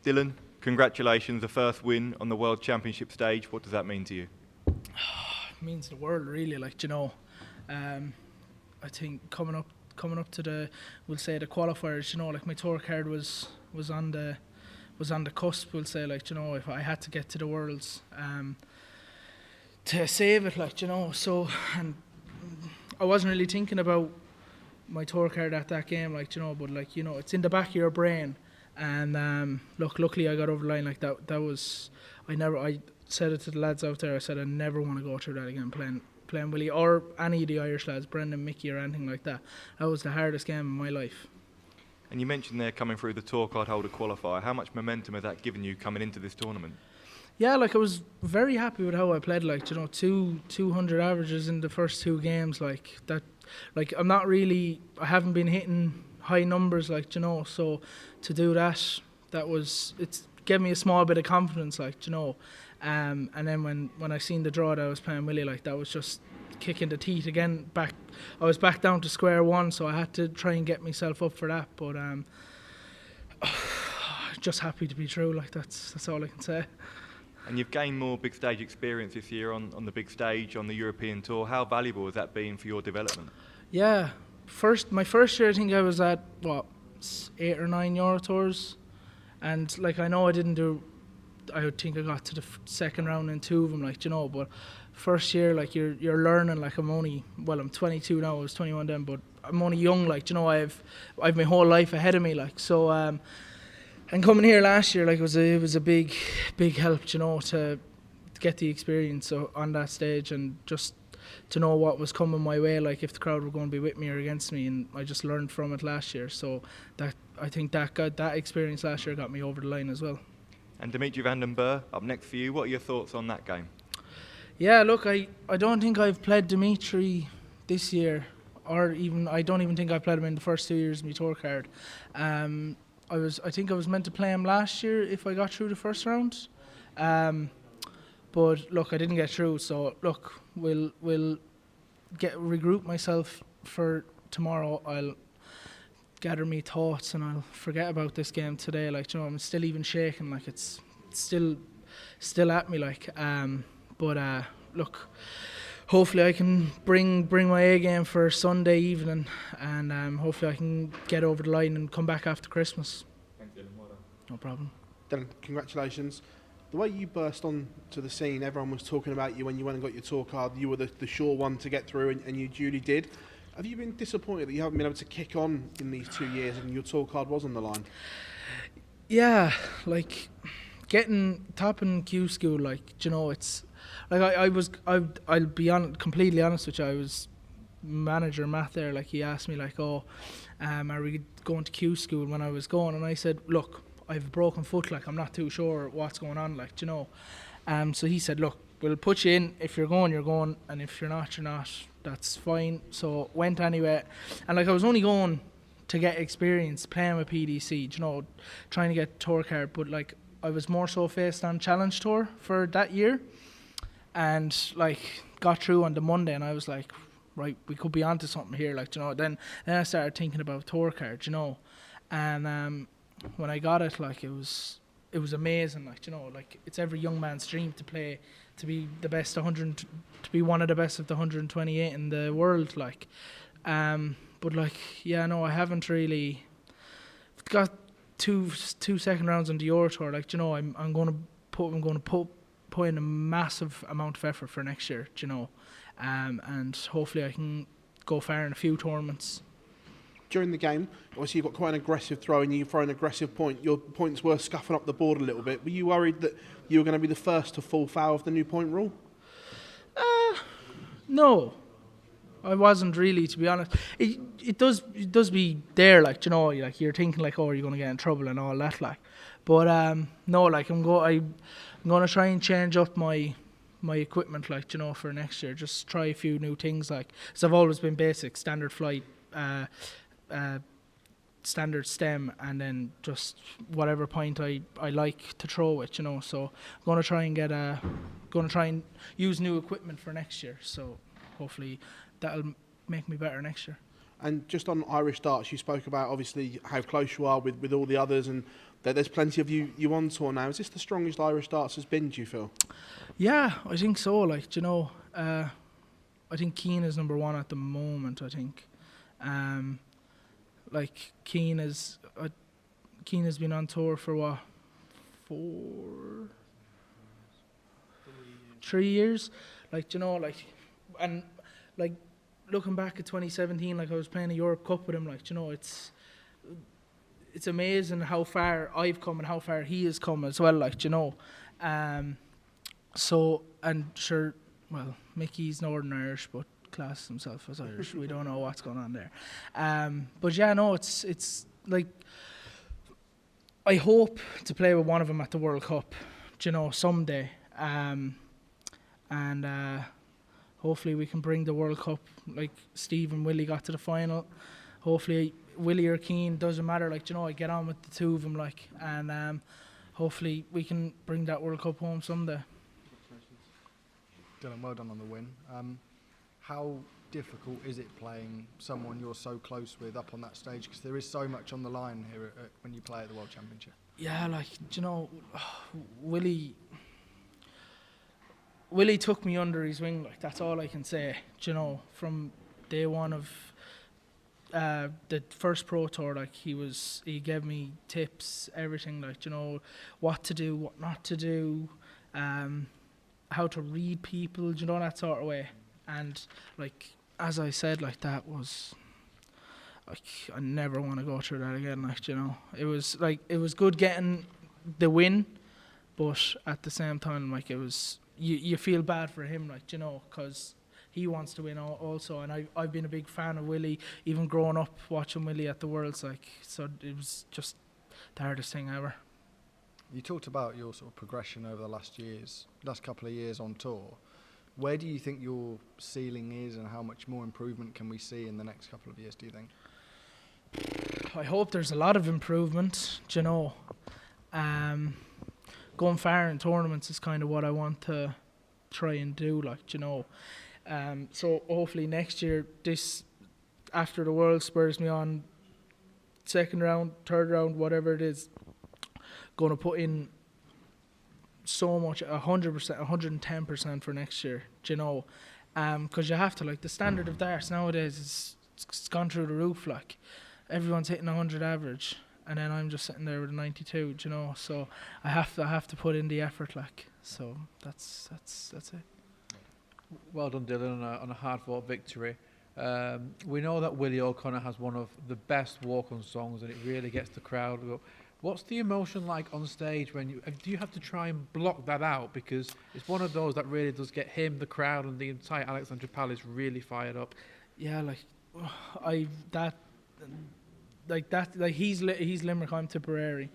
Dylan, congratulations, the first win on the World Championship stage. What does that mean to you? It means the world, really. Like, you know, I think coming up to the, we'll say, the qualifiers, you know, like my tour card was on the cusp, we'll say, like, you know, if I had to get to the Worlds to save it, like, you know. So, and I wasn't really thinking about my tour card at that game, like, you know, but, like, you know, it's in the back of your brain. And luckily I got over the line. Like, that was, I said it to the lads out there, I said I never want to go through that again, playing Willie or any of the Irish lads, Brendan, Mickey or anything like that. That was the hardest game of my life. And you mentioned there coming through the tour card holder qualifier. How much momentum has that given you coming into this tournament? Yeah, like, I was very happy with how I played. Like, you know, 200 averages in the first two games, like that. Like, I haven't been hitting high numbers, like, you know, so to do that, it's gave me a small bit of confidence, like, you know. And then when I seen the draw that I was playing Willie, like, that was just kicking the teeth again. I was back down to square one, so I had to try and get myself up for that. But just happy to be through. Like, that's all I can say. And you've gained more big stage experience this year on the big stage, on the European tour. How valuable has that been for your development? Yeah, my first year I think I was at 8 or 9 Euro tours, and like, I know I didn't do. I think I got to the second round in 2 of them, like, you know. But first year, like, you're learning. Like, I'm 22 now. I was 21 then, but I'm only young. Like, you know, I've my whole life ahead of me. Like, so. And coming here last year, like, it was a big help, you know, to get the experience on that stage and just to know what was coming my way, like if the crowd were going to be with me or against me, and I just learned from it last year. So I think that experience last year got me over the line as well. And Dimitri van den Bergh, up next for you. What are your thoughts on that game? Yeah, look, I don't think I've played Dimitri this year, or even I don't even think I played him in the first 2 years of my tour card. I think I was meant to play him last year if I got through the first round, but look, I didn't get through. So look, we'll regroup myself for tomorrow. I'll gather me thoughts and I'll forget about this game today. Like, you know, I'm still even shaking. Like, it's still at me. Like, but look, hopefully I can bring my A game for Sunday evening, and hopefully I can get over the line and come back after Christmas. Thanks, Dylan. Well done. No problem. Dylan, congratulations. The way you burst on to the scene, everyone was talking about you when you went and got your tour card. You were the sure one to get through, and you duly did. Have you been disappointed that you haven't been able to kick on in these 2 years and your tour card was on the line? Yeah, like topping Q school, like, you know, it's like I'll be completely honest with you. I was manager Matt there, like, he asked me, like, are we going to Q school when I was going, and I said, look, I have a broken foot, like, I'm not too sure what's going on, like, you know. So he said, look, we'll put you in. If you're going, you're going, and if you're not, you're not. That's fine. So went anyway, and like, I was only going to get experience playing with PDC, you know, trying to get tour card, but like, I was more so faced on Challenge Tour for that year, and like, got through on the Monday, and I was like, right, we could be onto something here, like, you know. Then I started thinking about tour card, you know, and when I got it, like, it was amazing, like, you know, like, it's every young man's dream to be the best to be one of the best of the 128 in the world, like, but like, yeah, no, I haven't really got two second rounds on the Euro Tour, like, you know. I'm going to put in a massive amount of effort for next year, you know, and hopefully I can go far in a few tournaments. During the game, obviously you've got quite an aggressive throw and you throw an aggressive point. Your points were scuffing up the board a little bit. Were you worried that you were going to be the first to fall foul of the new point rule? No, I wasn't really, to be honest. It does be there, like, you know, like, you're thinking, like, oh, you're going to get in trouble and all that, like. But no, like, I'm going to try and change up my equipment, like, you know, for next year. Just try a few new things, like, because I've always been basic, standard flight, standard stem, and then just whatever point I like to throw it, you know. So I'm going to try and use new equipment for next year. So hopefully that'll make me better next year. And just on Irish darts, you spoke about obviously how close you are with all the others, and There's plenty of you on tour now. Is this the strongest Irish darts has been, do you feel? Yeah, I think so. Like, do you know, I think Keane is number one at the moment. I think, like Keane has been on tour for what, 3 years. Like, do you know, like, and like looking back at 2017, like I was playing a Europe Cup with him. Like, do you know, it's amazing how far I've come and how far he has come as well. Like, do you know, so and sure. Well, Mickey's Northern Irish, but classes himself as Irish. We don't know what's going on there. But yeah, no, it's like I hope to play with one of them at the World Cup, you know, someday. And hopefully we can bring the World Cup, like Steve and Willie got to the final. Hopefully Willie or Keane, doesn't matter, like, you know, I get on with the two of them, like, and hopefully we can bring that World Cup home someday. Dylan, well done on the win. How difficult is it playing someone you're so close with up on that stage? Because there is so much on the line here when you play at the World Championship. Yeah, like, you know, Willie took me under his wing, like, that's all I can say. You know, from day one of the first pro tour, like, he gave me tips, everything, like, you know, what to do, what not to do, how to read people, you know, that sort of way. And like, as I said, like, that was like, I never want to go through that again. Like, you know, it was good getting the win, but at the same time, like, it was, you feel bad for him, like, you know, because he wants to win also. And I've been a big fan of Willie, even growing up watching Willie at the Worlds, like, so it was just the hardest thing ever. You talked about your sort of progression over the last couple of years on tour. Where do you think your ceiling is, and how much more improvement can we see in the next couple of years, do you think? I hope there's a lot of improvement, you know. Going far in tournaments is kind of what I want to try and do, like, you know. So hopefully next year, after the World spurs me on, second round, third round, whatever it is, going to put in so much, 100%, 110% for next year, you know, because you have to, like, the standard of darts nowadays it's gone through the roof, like, everyone's hitting 100 average, and then I'm just sitting there with a 92, you know, so I have to put in the effort, like, so that's it. Well done, Dylan, on a hard-fought victory. We know that Willie O'Connor has one of the best walk-on songs, and it really gets the crowd up. What's the emotion like on stage when do you have to try and block that out, because it's one of those that really does get him, the crowd, and the entire Alexandra Palace really fired up? Yeah, he's Limerick, I'm Tipperary.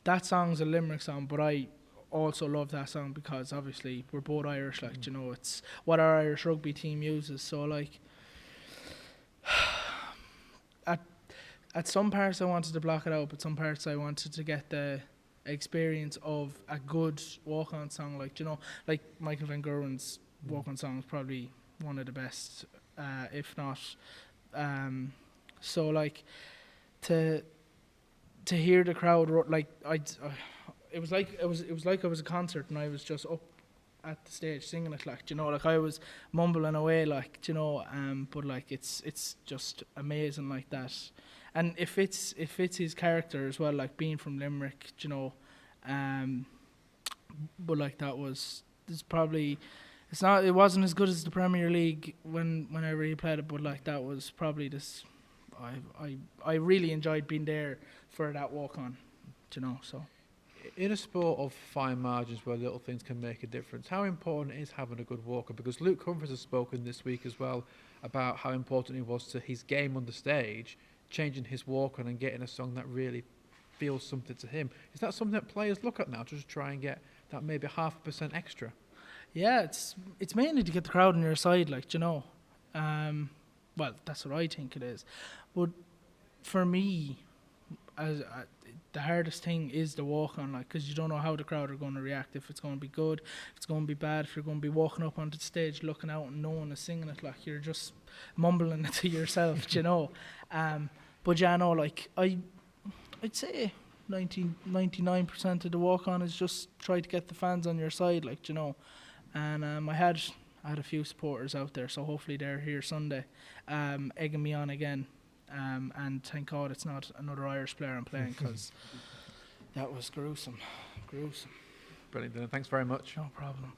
That song's a Limerick song, but I also love that song because obviously we're both Irish, like, you know, it's what our Irish rugby team uses. So, like, at some parts I wanted to block it out, but some parts I wanted to get the experience of a good walk-on song, like, you know, like Michael Van Gerwen's walk-on song is probably one of the best, if not. So, like, to hear the crowd, like, it was like I was at a concert and I was just up at the stage singing it, like, you know, like, I was mumbling away, like, you know, but like, it's just amazing, like, that. And it fits his character as well, like, being from Limerick, you know. But like, it wasn't as good as the Premier League whenever he played it, but like, that was probably this. I really enjoyed being there for that walk on, you know. So, in a sport of fine margins where little things can make a difference, how important is having a good walker? Because Luke Humphries has spoken this week as well about how important it was to his game on the stage, changing his walk on and getting a song that really feels something to him. Is that something that players look at now, to just try and get that maybe 0.5% extra? Yeah, it's mainly to get the crowd on your side, like, you know. Well, that's what I think it is. But for me, the hardest thing is the walk on, like, because you don't know how the crowd are going to react, if it's going to be good, if it's going to be bad, if you're going to be walking up onto the stage looking out and no one is singing it, like, you're just mumbling it to yourself, you know. But yeah, no, like, I'd say 99% of the walk on is just try to get the fans on your side, like, you know. And I had a few supporters out there, so hopefully they're here Sunday, egging me on again. And thank God it's not another Irish player I'm playing, because that was gruesome. Brilliant, Dylan. Thanks very much. No problem.